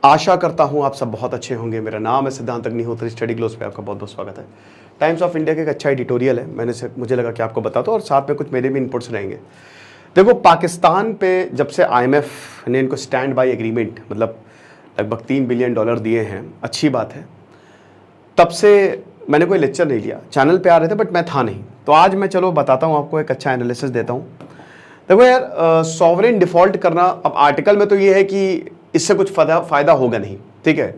आशा करता हूं आप सब बहुत अच्छे होंगे। मेरा नाम है सिद्धांत अग्निहोत्री, स्टडी ग्लोस पे आपका बहुत बहुत स्वागत है। टाइम्स ऑफ इंडिया का एक अच्छा एडिटोरियल है, मुझे लगा कि आपको बता दो और साथ में कुछ मेरे भी इनपुट्स रहेंगे। देखो, पाकिस्तान पे जब से IMF ने इनको स्टैंड बाई एग्रीमेंट मतलब लगभग $3 बिलियन दिए हैं, अच्छी बात है, तब से मैंने कोई लेक्चर नहीं लिया। चैनल पे आ रहे थे बट मैं था नहीं, तो आज मैं चलो बताता हूँ आपको, एक अच्छा एनालिसिस देता हूँ। देखो यार, सॉवरेन डिफॉल्ट करना, अब आर्टिकल में तो ये है कि इससे कुछ फ़ायदा होगा नहीं, ठीक है।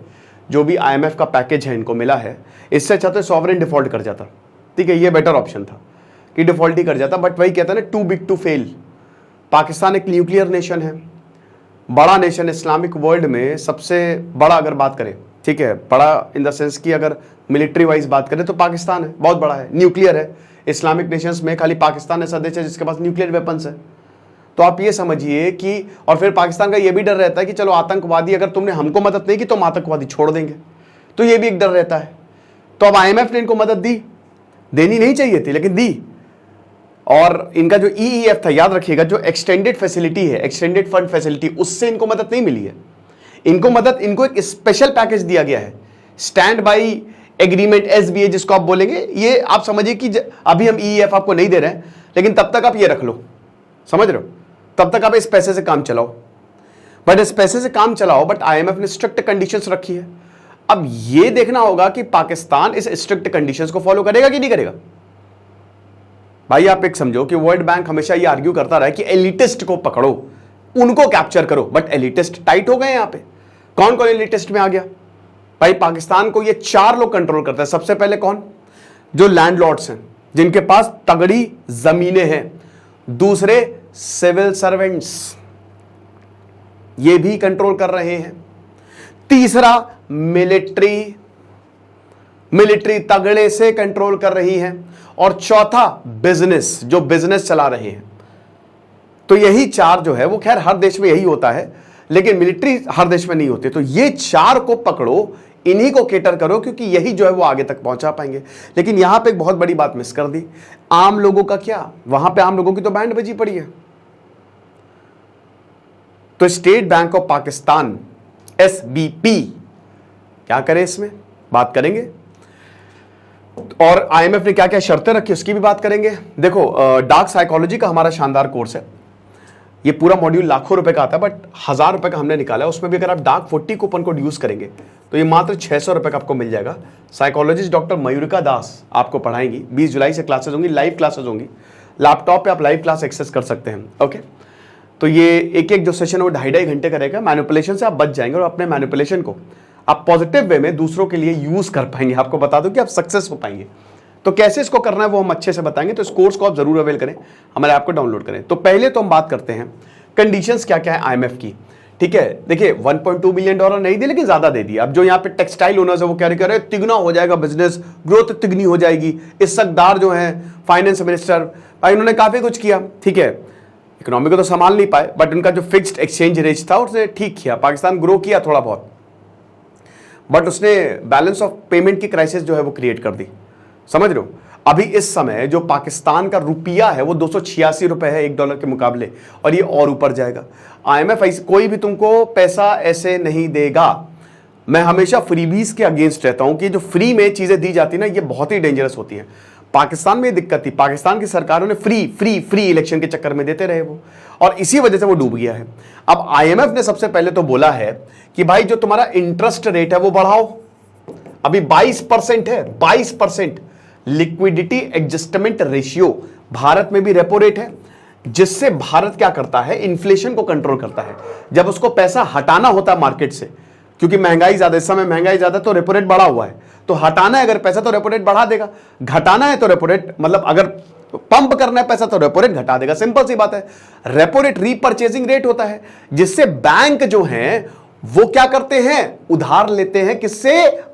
जो भी IMF का पैकेज है इनको मिला है, इससे अच्छा तो सॉवरेन डिफॉल्ट कर जाता, ठीक है। ये बेटर ऑप्शन था कि डिफॉल्ट ही कर जाता, बट वही कहता है ना, too big to fail. Pakistan एक न्यूक्लियर नेशन है, बड़ा नेशन, इस्लामिक वर्ल्ड में सबसे बड़ा अगर बात करें, ठीक है, बड़ा इन द सेंस कि अगर मिलिट्री वाइज बात करें तो पाकिस्तान है, बहुत बड़ा है, न्यूक्लियर है। इस्लामिक नेशंस में खाली पाकिस्तान ऐसा देश है जिसके पास न्यूक्लियर वेपन्स है। तो आप ये समझिए कि, और फिर पाकिस्तान का ये भी डर रहता है कि चलो आतंकवादी, अगर तुमने हमको मदद नहीं की तो हम आतंकवादी छोड़ देंगे, तो ये भी एक डर रहता है। तो अब IMF ने इनको मदद दी, देनी नहीं चाहिए थी लेकिन दी। और इनका जो EEF था, याद रखिएगा, जो एक्सटेंडेड फैसिलिटी है, एक्सटेंडेड फंड फैसिलिटी, उससे इनको मदद नहीं मिली है। इनको एक स्पेशल पैकेज दिया गया है, स्टैंड बाई एग्रीमेंट, SBA जिसको आप बोलेंगे। ये आप समझिए कि अभी हम EEF आपको नहीं दे रहे हैं, लेकिन तब तक आप ये रख लो, समझ रहे हो, तब तक आप इस पैसे से काम चलाओ। बट इस पैसे से काम चलाओ, बट IMF ने स्ट्रिक्ट कंडीशंस रखी है। अब ये देखना होगा कि पाकिस्तान इस स्ट्रिक्ट कंडीशंस को फॉलो करेगा कि नहीं करेगा। भाई आप एक समझो कि वर्ल्ड बैंक हमेशा ये आर्ग्यू करता रहा है कि एलिटिस्ट को पकड़ो, उनको कैप्चर करो, बट एलिटिस्ट टाइट हो गए यहां पे। कौन कौन एलिटिस्ट में आ गया भाई? पाकिस्तान को ये 4 लोग कंट्रोल करते हैं। सबसे पहले कौन? जो लैंडलॉर्ड्स हैं, जिनके पास तगड़ी जमीनें हैं। दूसरे सिविल सर्वेंट्स, ये भी कंट्रोल कर रहे हैं। तीसरा मिलिट्री तगड़े से कंट्रोल कर रही है। और चौथा बिजनेस, जो बिजनेस चला रहे हैं। तो यही 4 जो है वो, खैर हर देश में यही होता है, लेकिन मिलिट्री हर देश में नहीं होती। तो ये 4 को पकड़ो, इन्हीं को केटर करो, क्योंकि यही जो है वो आगे तक पहुंचा पाएंगे। लेकिन यहां पे एक बहुत बड़ी बात मिस कर दी, आम लोगों का क्या? वहां पे आम लोगों की तो बैंड बजी पड़ी है। तो state bank of Pakistan, SBP, क्या करे, इसमें बात करेंगे। और IMF ने क्या क्या शर्तें रखी उसकी भी बात करेंगे। देखो, डार्क साइकोलॉजी का हमारा शानदार कोर्स है। ये पूरा मॉड्यूल लाखों रुपए का आता है, बट 1000 रुपए का हमने निकाला है। उसमें भी अगर आप डार्क 40 कूपन कोड यूज करेंगे तो ये मात्र 600 रुपए का आपको मिल जाएगा। साइकोलॉजिस्ट डॉक्टर मयूरिका दास आपको पढ़ाएंगी। 20 जुलाई से क्लासेस होंगी, लाइव क्लासेस होंगी। लैपटॉप पे आप लाइव क्लास एक्सेस कर सकते हैं। ओके, तो ये एक जो सेशन है वो 2.5 घंटे का रहेगा। मैनिपुलेशन से आप बच जाएंगे और अपने मैनिपुलेशन को आप पॉजिटिव वे में दूसरों के लिए यूज कर पाएंगे। आपको बता दूं कि आप सक्सेस हो पाएंगे। तो कैसे इसको करना है वो हम अच्छे से बताएंगे। तो इस कोर्स को आप जरूर अवेल करें, हमारे ऐप को डाउनलोड करें। तो पहले तो हम बात करते हैं कंडीशंस क्या क्या है IMF की, ठीक है। देखिए, $1.2 बिलियन नहीं दिए, लेकिन ज्यादा दे दिया। अब जो यहाँ पे टेक्सटाइल ओनर्स है वो क्या कह रहे हैं, तिगुना हो जाएगा बिजनेस, ग्रोथ तिगनी हो जाएगी। इस सकदार जो है फाइनेंस मिनिस्टर, भाई उन्होंने काफी कुछ किया, ठीक है। इकोनॉमी को तो संभाल नहीं पाए, बट उनका जो फिक्स्ड एक्सचेंज रेट था उसने ठीक किया। पाकिस्तान ग्रो किया थोड़ा बहुत, बट उसने बैलेंस ऑफ पेमेंट की क्राइसिस जो है वो क्रिएट कर दी, समझ रहे हो। अभी इस समय जो पाकिस्तान का रुपया है वो 286 रुपए है $1 के मुकाबले, और ये और ऊपर जाएगा। IMF कोई भी तुमको पैसा ऐसे नहीं देगा। मैं हमेशा फ्रीबीज के अगेंस्ट रहता हूं कि जो फ्री में चीजें दी जाती ना, ये बहुत ही डेंजरस होती है। पाकिस्तान में दिक्कत थी, पाकिस्तान की सरकारों ने फ्री इलेक्शन के चक्कर में देते रहे वो, और इसी वजह से वो डूब गया है। अब IMF ने सबसे पहले तो बोला है कि भाई जो तुम्हारा इंटरेस्ट रेट है वो बढ़ाओ। अभी 22% है, 22%। लिक्विडिटी एडजस्टमेंट रेशियो, भारत में भी रेपो रेट है, जिससे भारत क्या करता है, इन्फ्लेशन को कंट्रोल करता है। जब उसको पैसा हटाना होता है मार्केट से, क्योंकि महंगाई ज्यादा, इस समय महंगाई ज्यादा, तो रेपो रेट बढ़ा हुआ है, तो हटाना है अगर पैसा तो रेपो रेट बढ़ा देगा, घटाना है तो रेपो रेट, मतलब अगर पंप करना है पैसा तो रेपो रेट घटा देगा। सिंपल सी बात है। रेपो रेट रीपरचेजिंग रेट होता है, जिससे बैंक जो हैं वो क्या करते हैं, उधार लेते हैं किससे,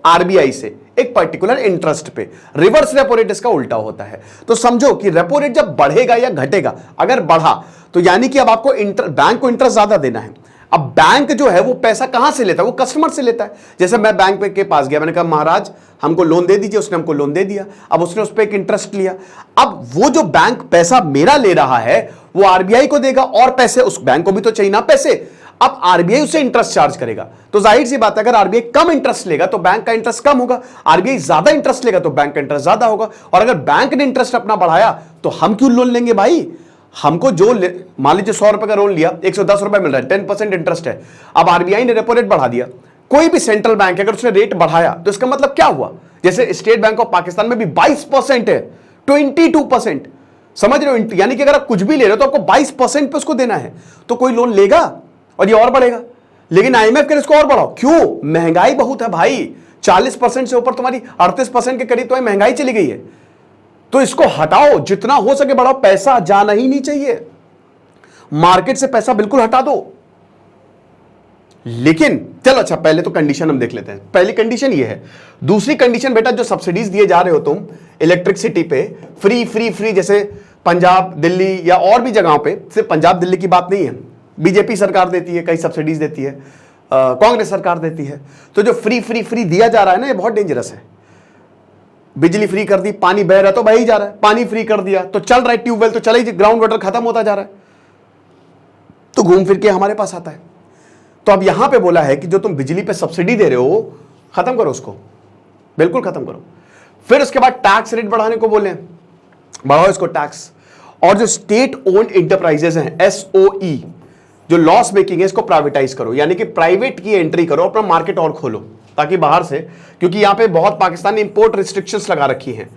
RBI से, एक पर्टिकुलर इंटरेस्ट पे। रिवर्स रेपो रेट इसका उल्टा होता है। तो समझो कि रेपो रेट जब बढ़ेगा या घटेगा, अगर बढ़ा तो यानी कि अब आपको बैंक को इंटरेस्ट ज्यादा देना है। अब बैंक जो है वो पैसा कहां से लेता है, वो कस्टमर से लेता है। जैसे मैं बैंक के पास गया, मैंने कहा महाराज हमको लोन दे दीजिए, उसने हमको लोन दे दिया। अब उसने उस पर एक इंटरेस्ट लिया। अब वो जो बैंक पैसा मेरा ले रहा है वो RBI को देगा, और पैसे उस बैंक को भी तो चाहिए ना पैसे। अब आरबीआई उससे इंटरेस्ट चार्ज करेगा, तो जाहिर सी बात है अगर आरबीआई कम इंटरेस्ट लेगा तो बैंक का इंटरेस्ट कम होगा, आरबीआई ज्यादा इंटरेस्ट लेगा तो बैंक का इंटरेस्ट ज्यादा होगा। और अगर बैंक ने इंटरेस्ट अपना बढ़ाया तो हम क्यों लोन लेंगे भाई? हमको जो मान लीजिए 100 रुपए का लोन लिया, 110 रुपए मिल रहा है, 10% इंटरेस्ट है। अब आरबीआई ने रेपो रेट बढ़ा दिया, कोई भी सेंट्रल बैंक अगर उसने रेट बढ़ाया तो इसका मतलब क्या हुआ? जैसे स्टेट बैंक ऑफ पाकिस्तान में भी 22% है, 22%, समझ रहे हो? यानी कि अगर आप कुछ भी ले रहे हो तो आपको 22% पे उसको देना है, तो कोई लोन लेगा और ये और बढ़ेगा। लेकिन आईएमएफ कह इसको और बढ़ाओ, क्यों? महंगाई बहुत है भाई, 40% से ऊपर तुम्हारी 38% के करीब तो महंगाई चली गई है, तो इसको हटाओ, जितना हो सके बढ़ाओ। पैसा जाना ही नहीं चाहिए, मार्केट से पैसा बिल्कुल हटा दो। लेकिन चलो अच्छा, पहले तो कंडीशन हम देख लेते हैं। पहली कंडीशन ये है। दूसरी कंडीशन बेटा, जो सब्सिडीज दिए जा रहे हो तुम इलेक्ट्रिसिटी पे, फ्री फ्री फ्री, जैसे पंजाब दिल्ली या और भी जगहों पे, सिर्फ पंजाब दिल्ली की बात नहीं है, बीजेपी सरकार देती है, कई सब्सिडीज देती है, कांग्रेस सरकार देती है। तो जो फ्री फ्री फ्री दिया जा रहा है ना, ये बहुत डेंजरस है। बिजली फ्री कर दी, पानी बह रहा है तो बह ही जा रहा है, पानी फ्री कर दिया तो चल रहा है, ट्यूबवेल तो चल ही, ग्राउंड वाटर खत्म होता जा रहा है, तो घूम फिर के हमारे पास आता है। तो अब यहां पे बोला है कि जो तुम बिजली पे सब्सिडी दे रहे हो, खत्म करो उसको, बिल्कुल खत्म करो। फिर उसके बाद टैक्स रेट बढ़ाने को बोले, बढ़ाओ इसको टैक्स। और जो स्टेट ओन्ड इंटरप्राइजेस हैं, एसओई, जो लॉस मेकिंग है, इसको प्राइवेटाइज करो, यानी कि प्राइवेट की एंट्री करो, अपना मार्केट और खोलो, ताकि बाहर से, क्योंकि यहां पे बहुत पाकिस्तान ने इंपोर्ट रिस्ट्रिक्शंस लगा रखी हैं।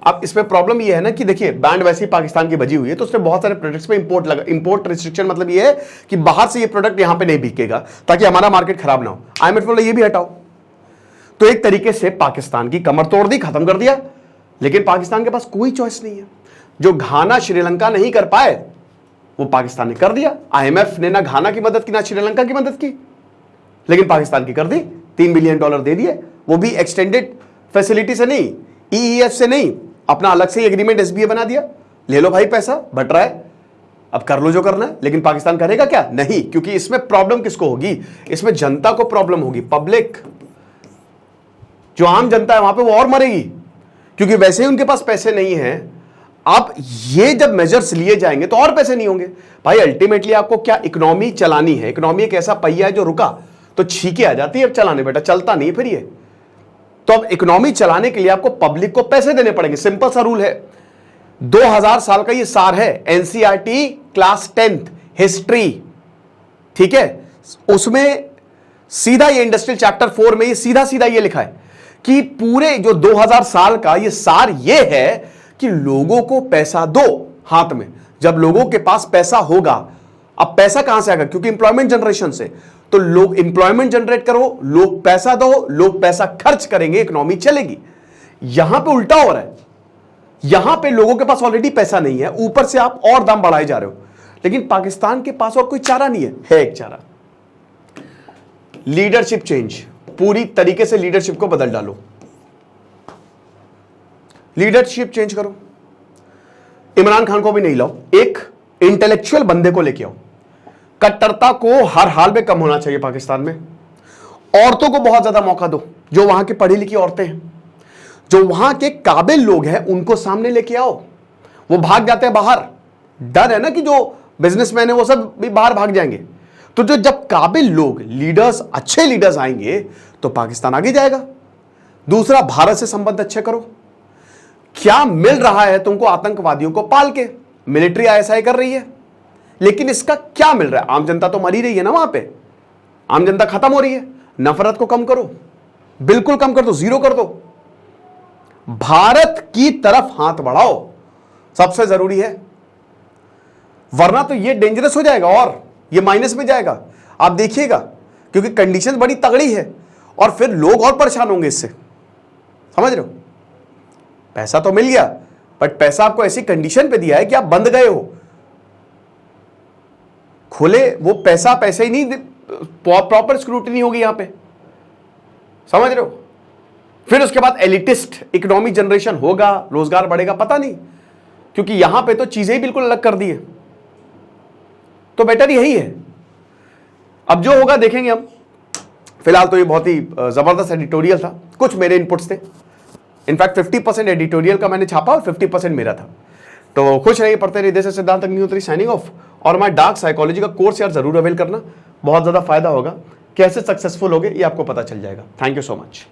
अब इसमें प्रॉब्लम ये है ना कि देखिए, बैंड वैसे ही पाकिस्तान की बजी हुई है, तो उसमें बहुत सारे प्रोडक्ट्स पे इंपोर्ट रिस्ट्रिक्शन मतलब ये है कि बाहर से ये प्रोडक्ट यहां पे नहीं बिकेगा, ताकि हमारा मार्केट खराब ना हो। आईएमएफ बोला ये भी हटाओ। तो एक तरीके से पाकिस्तान की कमर तोड़ दी, खत्म कर दिया। लेकिन पाकिस्तान के पास कोई चॉइस नहीं है। जो घाना श्रीलंका नहीं कर पाए, वो पाकिस्तान ने कर दिया। आईएमएफ ने ना घाना की मदद की ना श्रीलंका की मदद की, लेकिन पाकिस्तान की कर दी। $3 बिलियन दे दिए, वो भी एक्सटेंडेड फैसिलिटी से नहीं, ईईएफ से नहीं, अपना अलग से एग्रीमेंट एसबीए बना दिया। ले लो भाई, पैसा बट रहा है, अब कर लो जो करना है। लेकिन पाकिस्तान करेगा क्या? नहीं, क्योंकि इसमें प्रॉब्लम किसको होगी? इसमें जनता को प्रॉब्लम होगी, पब्लिक, जो आम जनता है वहां पे वो और मरेगी, क्योंकि वैसे ही उनके पास पैसे नहीं है। अब ये जब मेजर्स लिए जाएंगे तो और पैसे नहीं होंगे भाई। अल्टीमेटली आपको क्या इकोनॉमी चलानी है? इकोनॉमी एक ऐसा पहिया है जो रुका तो छींके आ जाती है, अब चलाने बेटा, चलता नहीं फिर ये। तो अब इकोनॉमी चलाने के लिए आपको पब्लिक को पैसे देने पड़ेंगे। सिंपल सा रूल है, 2000 साल का ये सार है, एनसीईआरटी क्लास 10th हिस्ट्री, ठीक है, उसमें सीधा ये इंडस्ट्रियल चैप्टर 4 में ये सीधा सीधा ये लिखा है कि पूरे जो 2000 साल का ये सार ये है कि लोगों को पैसा दो हाथ में। जब लोगों के पास पैसा होगा, अब पैसा कहां से आएगा? क्योंकि इंप्लॉयमेंट जनरेशन से, तो लोग इंप्लॉयमेंट जनरेट करो, लोग पैसा दो, लोग पैसा खर्च करेंगे, इकोनॉमी चलेगी। यहां पे उल्टा हो रहा है, यहां पे लोगों के पास ऑलरेडी पैसा नहीं है, ऊपर से आप और दाम बढ़ाए जा रहे हो। लेकिन पाकिस्तान के पास और कोई चारा नहीं है एक चारा, लीडरशिप चेंज। पूरी तरीके से लीडरशिप को बदल डालो, लीडरशिप चेंज करो। इमरान खान को भी नहीं लाओ, एक इंटेलेक्चुअल बंदे को लेके आओ। कट्टरता को हर हाल में कम होना चाहिए पाकिस्तान में। औरतों को बहुत ज्यादा मौका दो, जो वहां की पढ़ी लिखी औरतें हैं, जो वहां के काबिल लोग हैं, उनको सामने लेके आओ। वो भाग जाते हैं बाहर, डर है ना कि जो बिजनेसमैन है वो सब भी बाहर भाग जाएंगे। तो जो जब काबिल लोग, लीडर्स, अच्छे लीडर्स आएंगे तो पाकिस्तान आगे जाएगा। दूसरा, भारत से संबंध अच्छे करो। क्या मिल रहा है तुमको आतंकवादियों को पाल के? मिलिट्री आईएसआई कर रही है, लेकिन इसका क्या मिल रहा है? आम जनता तो मरी रही है ना वहां पे, आम जनता खत्म हो रही है। नफरत को कम करो, बिल्कुल कम कर दो, जीरो कर दो। भारत की तरफ हाथ बढ़ाओ, सबसे जरूरी है, वरना तो ये डेंजरस हो जाएगा और ये माइनस में जाएगा। आप देखिएगा, क्योंकि कंडीशन बड़ी तगड़ी है और फिर लोग और परेशान होंगे इससे, समझ रहे हो? पैसा तो मिल गया, बट पैसा आपको ऐसी कंडीशन पे दिया है कि आप बंद गए हो। खुले वो पैसा पैसे ही नहीं, प्रॉपर स्क्रूटनी होगी यहां पे, समझ रहे हो? फिर उसके बाद एलिटिस्ट इकोनॉमिक जनरेशन होगा, रोजगार बढ़ेगा, पता नहीं, क्योंकि यहां पे तो चीजें ही बिल्कुल अलग कर दी है। तो बेटर यही है, अब जो होगा देखेंगे हम। फिलहाल तो ये बहुत ही जबरदस्त एडिटोरियल था, कुछ मेरे इनपुट्स थे। इनफैक्ट 50% एडिटोरियल का मैंने छापा और 50% मेरा था। तो खुश रहिए, पढ़ते रहिए। देश सिद्धांत अग्निहोत्री साइनिंग ऑफ। और माय डार्क साइकोलॉजी का कोर्स यार जरूर अवेल करना, बहुत ज्यादा फायदा होगा। कैसे सक्सेसफुल होगे ये आपको पता चल जाएगा। Thank you so much.